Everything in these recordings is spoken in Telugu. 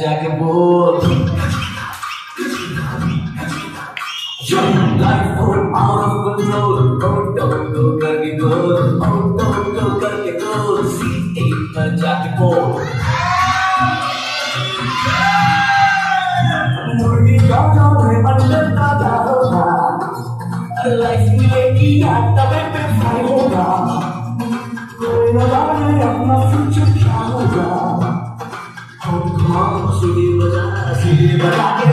जाके बोल life full out of control go करके go करके go सीटी पर जाके बोल मुर्गी गाँव में अंदर का होगा लाइफ में किया तबे पे फाइल होगा कोई न जाने अपना फ्यूचर क्या होगा सीढ़ी बजा के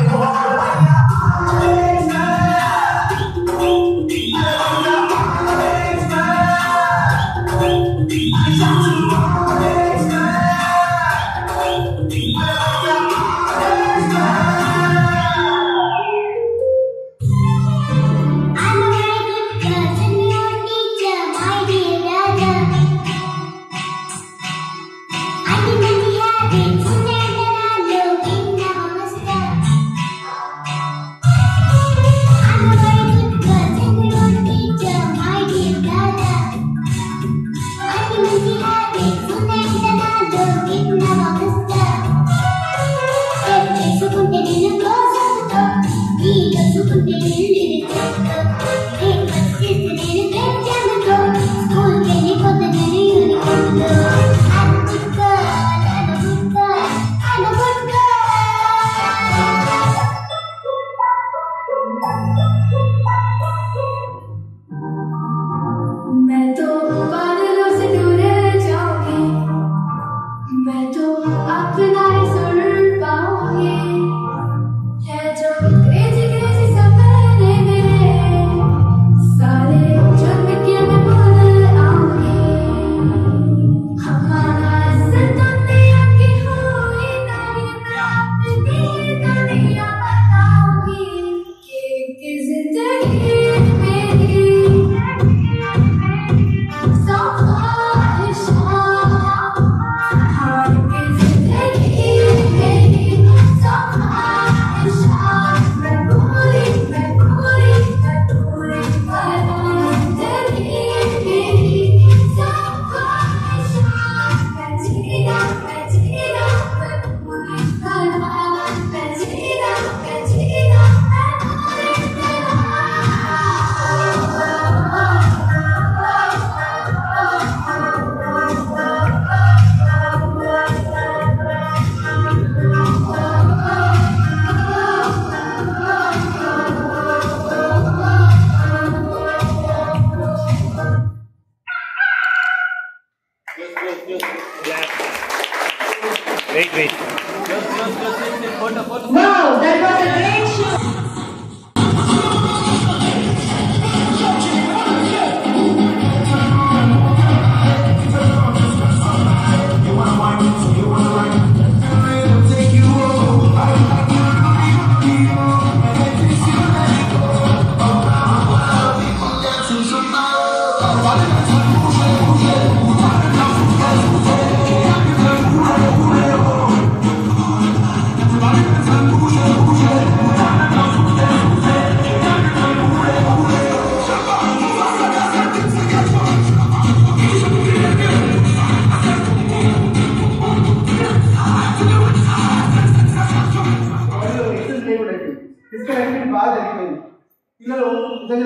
Great. Wow, that was a great show.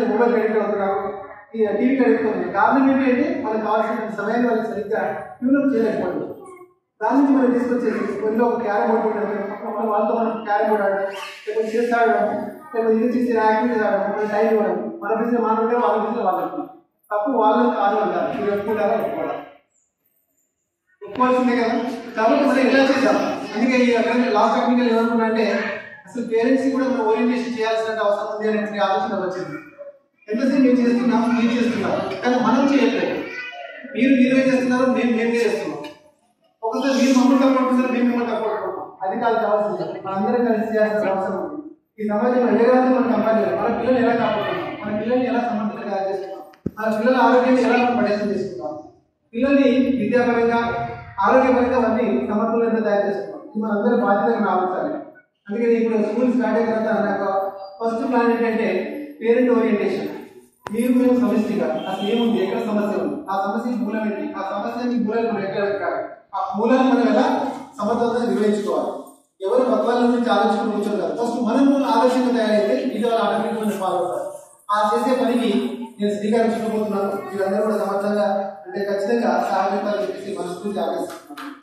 Mobile addict అవుతున్నారు, ఈ టీవీకి అడిక్ట్ అవుతుంది. కారణం ఏంటంటే మనకు కావాల్సిన సమయాన్ని వాళ్ళు సరిగ్గా ట్యూనప్ చేయలేకపోతుంది. దాని నుంచి మనం తీసుకొచ్చేది కొన్ని ఒక క్యారమ్ బోర్డు మనం వాళ్ళతో మనం క్యారమ్ బోర్డు ఆడడం, లేకపోతే చెస్ ఆడడం, లేకపోతే ఇది చేసే యాక్టివిటీస్ ఆడడం, మన టైం ఇవ్వడం, మన బిజినెస్ మనం వాళ్ళ బిజినెస్ వాళ్ళకి తప్పు వాళ్ళని కాదు అంటారు. మీరు ఒప్పుకుంటారా? ఒప్పుకోవాల్సిందే కదా. కాబట్టి మనం ఎలా చేద్దాం. అందుకే ఈ లాస్ట్ టెక్నికల్ ఏమనుకున్నా అంటే అసలు పేరెంట్స్కి కూడా మనం ఓరియంటేషన్ చేయాల్సిన అవసరం ఉంది అనేటువంటి ఆలోచన వచ్చింది. ఎంతసేపు మేము చేస్తున్నాం, మీరు చేస్తున్నారు, కానీ మనం చేయట్లేదు. మీరు మీరే చేస్తున్నారు, మేమే చేస్తున్నాం. ఒకసారి మీరు మమ్మల్ని కాపాడుతున్నారు, మేము మిమ్మల్ని కాపాడుకుంటాం. అది కాదు కావాల్సింది. మనందరం కలిసి చేయాల్సిన అవసరం ఉంది. ఈ సమాజంలో ఏ రాజు మనం కంపేర్ చేయాలి. మన పిల్లల్ని ఎలా కాపాడుతున్నాం, మన పిల్లల్ని ఎలా సమర్థంగా తయారు చేస్తున్నాం, మన పిల్లల ఆరోగ్యాన్ని ఎలా మనం పరిచయం చేసుకుంటాం, పిల్లల్ని విద్యాపరంగా ఆరోగ్యపరంగా అన్ని సమర్థులంగా తయారు చేసుకుంటాం. ఇది మనందరి బాధ్యతగా ఆలోచించాలి. అందుకని ఇప్పుడు స్కూల్ స్టార్ట్ అయిన తర్వాత నాకు ఫస్ట్ ప్లాన్ ఏంటంటే పేరెంట్ ఓరియంటేషన్. మీరు మేము సమిష్టిగా అసలు ఏముంది, ఎక్కడ సమస్య ఉంది, ఆ సమస్యకి మూలం ఏంటి, ఆ సమస్యకి మూలాలు మనం ఎక్కడ పెట్టాలి, ఆ మూలాన్ని మనం ఎలా సమర్థవంతంగా నిర్వహించుకోవాలి. ఎవరు పక్క వాళ్ళ గురించి ఆలోచన కూర్చోరు. ఫస్ట్ మనం ఆలోచనగా తయారైతే ఇది వాళ్ళు ఆటోమేటిక్గా ఫాలో అవుతారు. ఆ చేసే పనికి నేను శ్రీకారం చుట్టబోతున్నాను. మీరందరూ కూడా సమర్థంగా అంటే ఖచ్చితంగా సహాయపడాలని చెప్పేసి మనస్ఫూర్తిగా ఆలోచిస్తున్నాను.